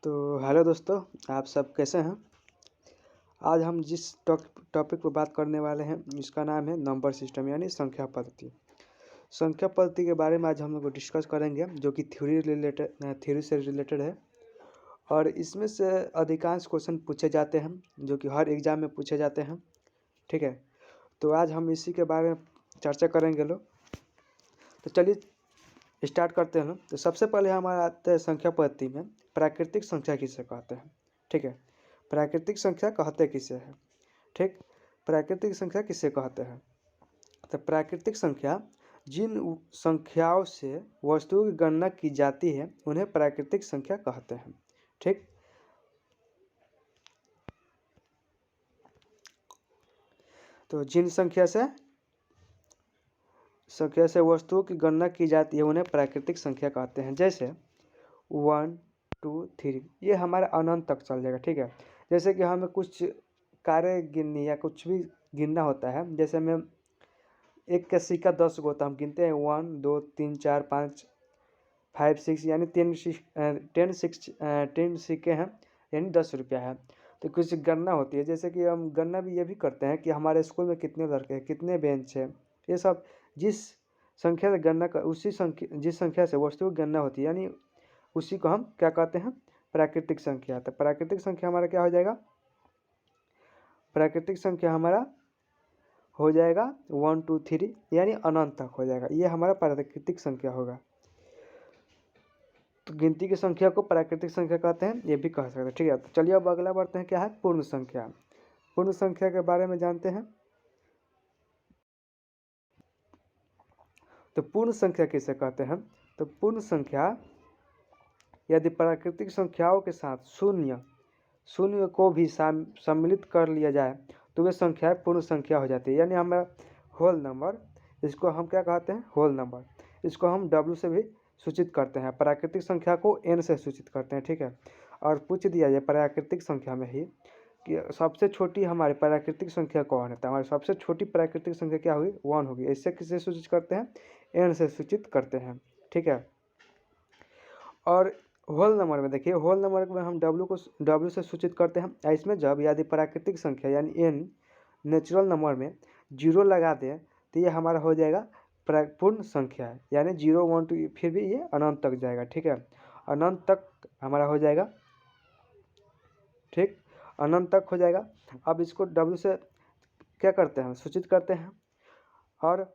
तो हेलो दोस्तों, आप सब कैसे हैं। आज हम जिस टॉपिक पर बात करने वाले हैं इसका नाम है नंबर सिस्टम यानी संख्या पद्धति। संख्या पद्धति के बारे में आज हम लोग डिस्कस करेंगे जो कि थ्योरी से रिलेटेड है और इसमें से अधिकांश क्वेश्चन पूछे जाते हैं जो कि हर एग्जाम में पूछे जाते हैं। ठीक है, तो आज हम इसी के बारे में चर्चा करेंगे लोग। तो चलिए स्टार्ट करते हैं। तो सबसे पहले हमारा आता है संख्या पद्धति में प्राकृतिक संख्या किसे कहते हैं। ठीक है, प्राकृतिक संख्या कहते किसे हैं। ठीक, प्राकृतिक संख्या किसे कहते हैं। तो प्राकृतिक संख्या जिन संख्याओं से वस्तुओं की गणना की जाती है उन्हें प्राकृतिक संख्या कहते हैं। ठीक, तो जिन संख्या से वस्तुओं की गणना की जाती है उन्हें प्राकृतिक संख्या कहते हैं। जैसे 1 2 3 ये हमारा अनंत तक चल जाएगा। ठीक है, जैसे कि हमें कुछ कार्य गिननी या कुछ भी गिनना होता है, जैसे हमें एक का सिक्का 10 गो तो हम गिनते हैं 1 2 3 4 5 5 6 यानी 10 सिक्के हैं यानी 10 रुपया है। तो कुछ गणना होती है, जैसे कि हम गणना भी ये भी करते हैं कि हमारे स्कूल में कितने लड़के हैं, कितने बेंच है। ये सब जिस संख्या से गणना कर जिस संख्या से वस्तु की गणना होती है यानी उसी को हम क्या कहते हैं, प्राकृतिक संख्या। तो प्राकृतिक संख्या हमारा क्या हो जाएगा, प्राकृतिक संख्या हमारा हो जाएगा 1 2 3 यानी अनंत तक हो जाएगा। ये हमारा प्राकृतिक संख्या होगा। तो गिनती की संख्या को प्राकृतिक संख्या कहते हैं, ये भी कह सकते हैं। ठीक है, तो चलिए अब अगला बढ़ते हैं, क्या है पूर्ण संख्या। पूर्ण संख्या के बारे में जानते हैं। तो पूर्ण संख्या किसे कहते हैं। तो पूर्ण संख्या यदि प्राकृतिक संख्याओं के साथ शून्य को भी सम्मिलित कर लिया जाए तो वे संख्याएं पूर्ण संख्या हो जाती है। यानी हमारा होल नंबर, इसको हम क्या कहते हैं, होल नंबर। इसको हम W से भी सूचित करते हैं। प्राकृतिक संख्या को N से सूचित करते हैं। ठीक है, और पूछ दिया जाए प्राकृतिक संख्या में ही कि सबसे छोटी हमारी प्राकृतिक संख्या कौन है, तो हमारी सबसे छोटी प्राकृतिक संख्या क्या होगी, 1 होगी। इससे किससे सूचित करते हैं, N से सूचित करते हैं। ठीक है, और होल नंबर में देखिए, होल नंबर में हम W से सूचित करते हैं। इसमें जब यदि प्राकृतिक संख्या यानी N नेचुरल नंबर में 0 लगा दें तो ये हमारा हो जाएगा पूर्ण संख्या है, यानी 0 1 2 फिर भी ये अनंत तक जाएगा। ठीक है, अनंत तक हमारा हो जाएगा। ठीक, अनंत तक हो जाएगा। अब इसको W से क्या करते हैं, सूचित करते हैं। और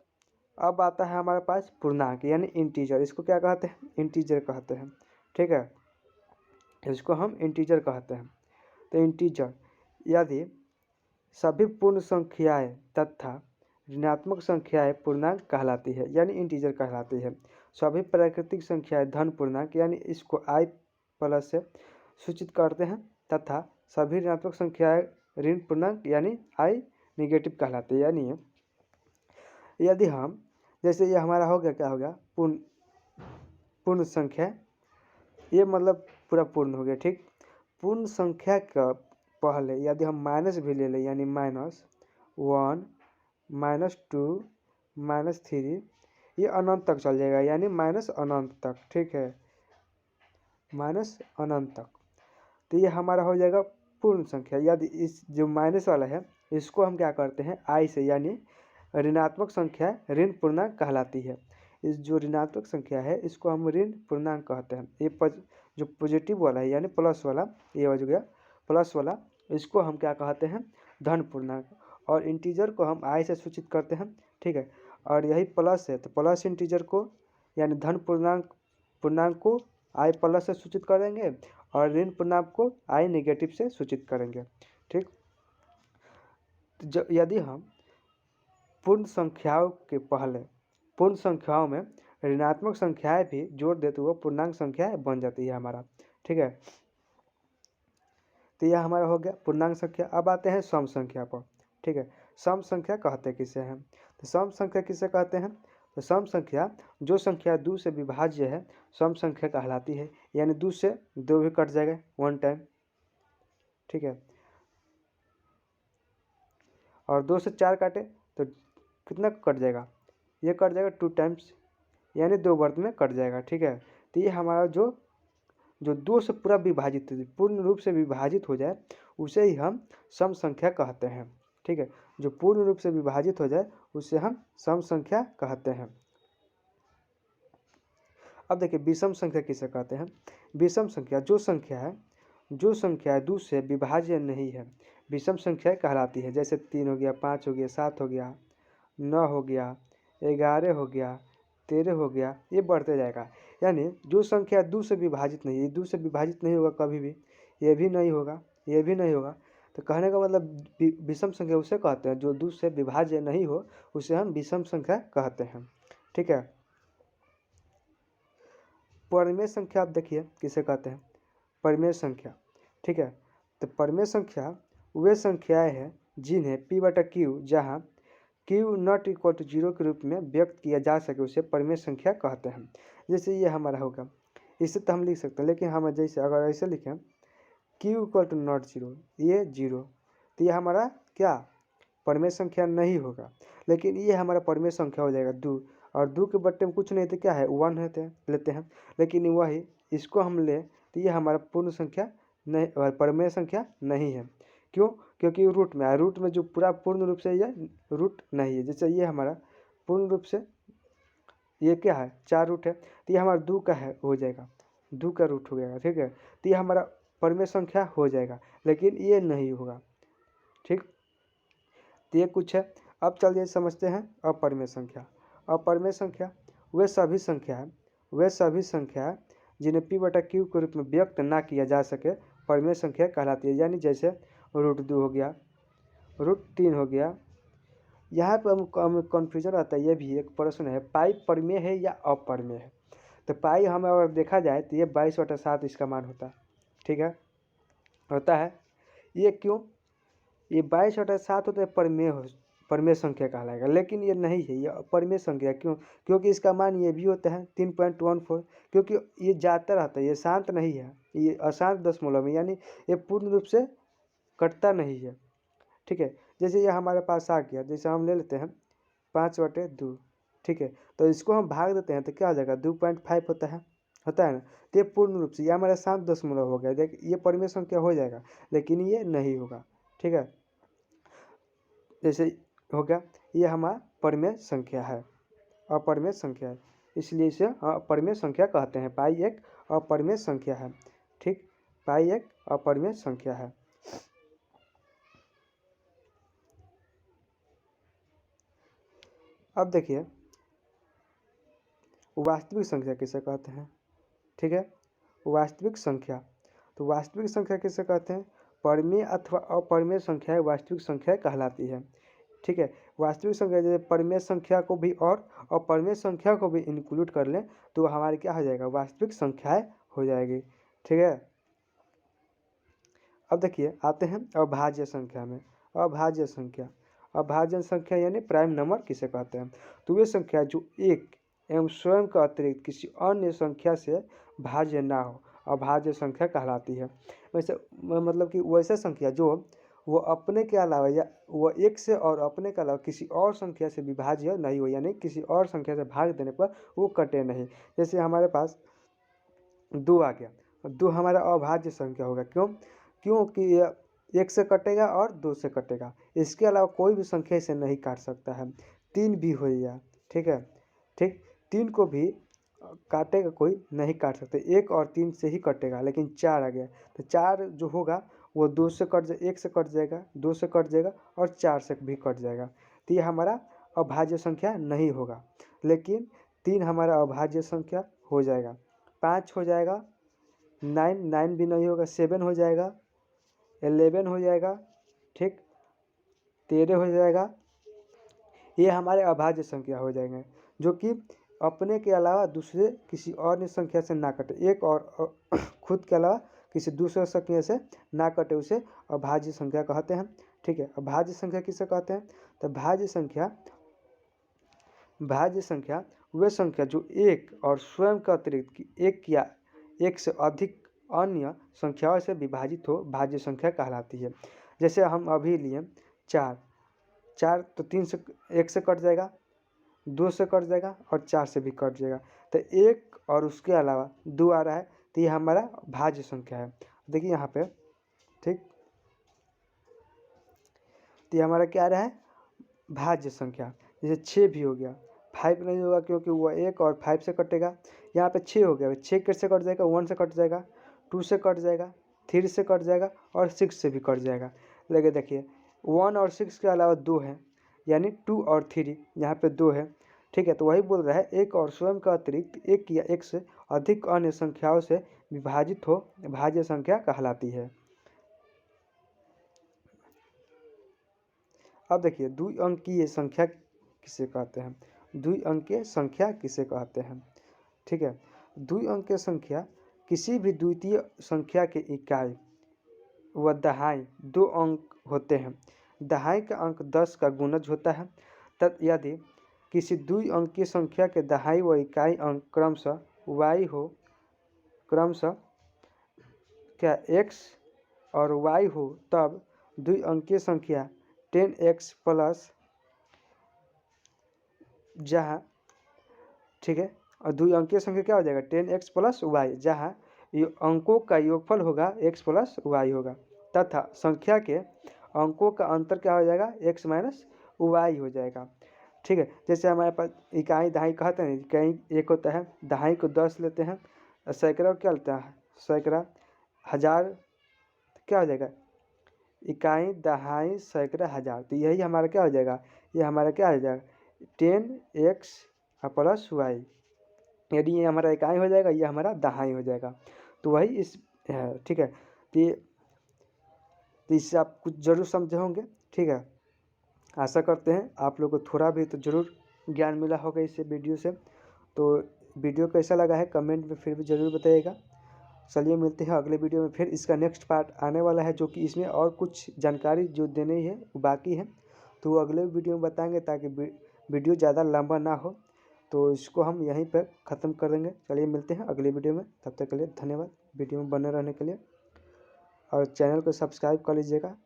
अब आता है हमारे पास पूर्णांक यानी इंटीजर। इसको क्या कहते हैं, इंटीजर कहते हैं। ठीक है, इसको हम इंटीजर कहते हैं। तो इंटीजर यदि सभी पूर्ण संख्याएं तथा ऋणात्मक संख्याएं पूर्णांक कहलाती है यानी इंटीजर कहलाती है। सभी प्राकृतिक संख्याएं धन पूर्णांक यानी इसको I प्लस से सूचित करते हैं तथा सभी ऋणात्मक संख्याएं ऋण पूर्णांक यानी I निगेटिव कहलाती है। यानी यदि हम जैसे ये हमारा हो गया, क्या हो गया, पूर्ण संख्या, ये मतलब पूरा पूर्ण हो गया। ठीक, पूर्ण संख्या का पहले यदि हम माइनस भी ले लें यानी -1 -2 -3 ये अनंत तक चल जाएगा यानी माइनस अनंत तक। ठीक है, माइनस अनंत तक। तो ये हमारा हो जाएगा पूर्ण संख्या। यदि इस जो माइनस वाला है इसको हम क्या करते हैं, I से यानी ऋणात्मक संख्या ऋण पूर्णांक कहलाती है। इस जो ऋणात्मक संख्या है इसको हम ऋण पूर्णांक कहते हैं। ये जो पॉजिटिव वाला है यानी प्लस वाला, ये हो गया प्लस वाला, इसको हम क्या कहते हैं, धन पूर्णांक। और इंटीजर को हम I से सूचित करते हैं। ठीक है, और यही प्लस है तो प्लस इंटीजर को यानी धन पूर्णांक को I प्लस से सूचित करेंगे और ऋण पूर्णांक को I नेगेटिव से सूचित करेंगे। ठीक, तो यदि हम पूर्ण संख्याओं के पहले पूर्ण संख्याओं में ऋणात्मक संख्याएं भी जोड़ दे तो वो पूर्णांक संख्याएं बन जाती है हमारा। ठीक है, तो यह हमारा हो गया पूर्णांक संख्या। अब आते हैं सम संख्या पर। ठीक है, सम संख्या कहते किसे हैं। तो सम संख्या किसे कहते हैं, तो सम संख्या जो संख्या 2 से विभाज्य है सम संख्या कहलाती है। यानी 2 से 2 भी कट जाएगा 1 टाइम। ठीक है, और 2 से 4 काटे तो कितना कट जाएगा, ये कट जाएगा 2 टाइम्स यानी 2 वर्ग में कट जाएगा। ठीक है, तो ये हमारा जो जो 2 से पूरा विभाजित पूर्ण रूप से विभाजित हो जाए उसे ही हम सम संख्या कहते हैं। ठीक है, जो पूर्ण रूप से विभाजित हो जाए उसे हम सम संख्या कहते हैं। अब देखिए विषम संख्या किसे कहते हैं। विषम संख्या जो संख्या 2 से विभाज्य नहीं है विषम संख्या कहलाती है। जैसे 3 हो गया, 5 हो गया, 7 हो गया, 9 हो गया, 11 हो गया, 13 हो गया, ये बढ़ते जाएगा। यानी जो संख्या 2 से विभाजित नहीं है, 2 से विभाजित नहीं होगा कभी भी, ये भी नहीं होगा, ये भी नहीं होगा। तो कहने का मतलब विषम संख्या उसे कहते हैं जो 2 से विभाज्य नहीं हो, उसे हम विषम संख्या कहते हैं। ठीक है, परिमेय संख्या आप देखिए किसे कहते हैं, परिमेय संख्या। ठीक है, तो परिमेय संख्या वे संख्याएं हैं जिन्हें p/q जहाँ q नॉट इक्वल टू 0 के रूप में व्यक्त किया जा सके उसे परिमेय संख्या कहते हैं। जैसे ये हमारा होगा, इसे तो हम लिख सकते हैं, लेकिन हम जैसे अगर ऐसे लिखें q इक्वल टू नॉट 0, ये 0, तो ये हमारा क्या परिमेय संख्या नहीं होगा। लेकिन ये हमारा परिमेय संख्या हो जाएगा 2, और 2 के बट्टे में कुछ नहीं तो क्या है 1 लेते हैं। लेकिन वही इसको हम ले तो ये हमारा पूर्ण संख्या नहीं, परिमेय संख्या नहीं है। क्यों? क्योंकि रूट में है, रूट में जो पूरा पूर्ण रूप से ये रूट नहीं है। जैसे ये हमारा पूर्ण रूप से ये क्या है 4 रूट है, तो ये हमारा 2 का है हो जाएगा, 2 का रूट हो जाएगा। ठीक है, तो ये हमारा परिमेय संख्या हो जाएगा, लेकिन ये नहीं होगा। ठीक, तो ये कुछ है। अब चलिए समझते हैं अपरिमेय संख्या। अपरिमेय संख्या वे सभी संख्या जिन्हें p/q के रूप में व्यक्त ना किया जा सके परिमेय संख्या कहलाती है। यानी जैसे √2 हो गया, √3 हो गया। यहाँ पर हम कन्फ्यूजन आता है, ये भी एक प्रश्न है, पाई परिमेय है या अपरिमेय है। तो पाई हमें अगर देखा जाए तो ये 22/7 इसका मान होता है। ठीक है, होता है। ये क्यों? ये 22/7 होता है, परिमेय संख्या कहलाएगा, लेकिन ये नहीं है, ये अपरिमेय संख्या। क्यों? क्योंकि इसका मान ये भी होता है 3.14, क्योंकि ये जाता रहता है, ये शांत नहीं है, ये अशांत दशमलव में, यानी ये पूर्ण रूप से कटता नहीं है। ठीक है, जैसे ये हमारे पास आ गया, जैसे हम ले लेते हैं 5/2। ठीक है, तो इसको हम भाग देते हैं तो क्या हो जाएगा 2.5 होता है ना। तो ये पूर्ण रूप से ये हमारा शांत दशमलव हो गया। देख ये परिमेय संख्या हो जाएगा, लेकिन ये नहीं होगा। ठीक है, जैसे हो गया, ये हमारा परिमेय संख्या है, अपरिमेय संख्या है, इसलिए इसे अपरिमेय संख्या कहते हैं। पाई एक अपरिमेय संख्या है। ठीक, पाई एक अपरिमेय संख्या है। अब देखिए वास्तविक संख्या किसे कहते हैं। ठीक है, वास्तविक संख्या, तो वास्तविक संख्या किसे कहते हैं, परिमेय अथवा अपरिमेय संख्या वास्तविक संख्या कहलाती है। ठीक है, वास्तविक संख्या जैसे परिमेय संख्या को भी और अपरिमेय संख्या को भी इंक्लूड कर लें तो हमारी क्या हो जाएगा, वास्तविक संख्याएं हो जाएगी। ठीक है, अब देखिए आते हैं अभाज्य संख्या में। अभाज्य संख्या यानी प्राइम नंबर किसे कहते हैं। तो वे संख्या जो एक एवं स्वयं का अतिरिक्त किसी अन्य संख्या से भाज्य ना हो अभाज्य संख्या कहलाती है। वैसे मतलब कि वैसे संख्या जो वो अपने के अलावा या वो एक से और अपने के अलावा किसी और संख्या से विभाज्य नहीं हो, यानी किसी और संख्या से भाग देने पर वो कटे नहीं। जैसे हमारे पास 2 आ गया, 2 हमारा अभाज्य संख्या होगा। क्योंकि ये 1 से कटेगा और 2 से कटेगा, इसके अलावा कोई भी संख्या इसे नहीं काट सकता है। 3 भी हो गया। ठीक है, ठीक, 3 को भी काटेगा कोई नहीं काट सकते, 1 और 3 से ही कटेगा। लेकिन 4 आ गया, तो 4 जो होगा वो 2 से कट 1 से कट जाएगा, 2 से कट जाएगा और 4 से भी कट जाएगा। तो ये हमारा अभाज्य संख्या नहीं होगा। लेकिन 3 हमारा अभाज्य संख्या हो जाएगा, 5 हो जाएगा, 9 भी नहीं होगा, 7 हो जाएगा, 11 हो जाएगा। ठीक, 13 हो जाएगा। ये हमारे अभाज्य संख्या हो जाएंगे जो कि अपने के अलावा दूसरे किसी और संख्या से ना कटे, एक और खुद के अलावा किसी दूसरे संख्या से ना कटे, उसे अभाज्य संख्या कहते हैं। ठीक है, अभाज्य संख्या किसे कहते हैं, तो भाज्य संख्या वे संख्या जो एक और स्वयं का अतिरिक्त एक या एक से अधिक अन्य संख्याओं से विभाजित हो भाज्य संख्या कहलाती है। जैसे हम अभी लिए 4, तो 3 से 1 से कट जाएगा, 2 से कट जाएगा और 4 से भी कट जाएगा। तो 1 और उसके अलावा 2 आ रहा है, तो ये हमारा भाज्य संख्या है। देखिए यहाँ पे, ठीक, तो ये हमारा क्या रहा है, भाज्य संख्या। जैसे 6 भी हो गया, 5 नहीं होगा क्योंकि वो 1 और 5 से कटेगा। यहाँ पे 6 हो गया, 6 कैसे कट जाएगा, 1 से कट जाएगा, 2 से कट जाएगा, 3 से कट जाएगा और 6 से भी कट जाएगा। लेकिन देखिए 1 और 6 के अलावा 2 है, यानी 2 और 3 यहाँ पे 2 है, ठीक है। तो वही बोल रहा है एक और स्वयं का अतिरिक्त एक या एक से अधिक अन्य संख्याओं से विभाजित हो भाज्य संख्या कहलाती है। अब देखिए द्विअंकीय संख्या किसे कहते हैं, द्विअंकीय संख्या किसे कहते हैं, ठीक है। द्विअंकीय संख्या किसी भी द्वितीय संख्या के इकाई व दहाई 2 अंक होते हैं। दहाई का अंक 10 का गुणज होता है। तब यदि किसी द्विअंकीय संख्या के दहाई व इकाई अंक क्रमशः y हो, क्रमशः क्या x और y हो, तब द्विअंकीय संख्या 10x प्लस, जहाँ, ठीक है, और द्विअंकीय संख्या क्या हो जाएगा 10x प्लस वाई, जहाँ ये अंकों का योगफल होगा x प्लस वाई होगा, तथा संख्या के अंकों का अंतर क्या हो जाएगा x माइनस वाई हो जाएगा, ठीक है। जैसे हमारे पास इकाई दहाई कहते हैं, इकाई एक होता है, दहाई को 10 लेते हैं, सैकड़ा क्या लेता है, सैकड़ा, हजार, क्या हो जाएगा इकाई दहाई सैकड़ा हज़ार। तो यही हमारा क्या हो जाएगा, ये हमारा क्या हो जाएगा 10x प्लस वाई, यदि ये हमारा इकाई हो जाएगा, ये हमारा दहाई हो जाएगा। तो वही इस है, ठीक है। तो इससे आप कुछ ज़रूर समझे होंगे, ठीक है। आशा करते हैं आप लोग को थोड़ा भी तो ज़रूर ज्ञान मिला होगा इस वीडियो से। तो वीडियो कैसा लगा है कमेंट में फिर भी ज़रूर बताइएगा। चलिए मिलते हैं अगले वीडियो में, फिर इसका नेक्स्ट पार्ट आने वाला है, जो कि इसमें और कुछ जानकारी जो देनी है वो बाकी है, तो वो अगले वीडियो में बताएंगे, ताकि वीडियो ज़्यादा लंबा ना हो। तो इसको हम यहीं पर ख़त्म कर देंगे। चलिए मिलते हैं अगले वीडियो में, तब तक के लिए धन्यवाद वीडियो में बने रहने के लिए, और चैनल को सब्सक्राइब कर लीजिएगा।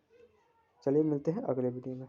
चलिए मिलते हैं अगले वीडियो में।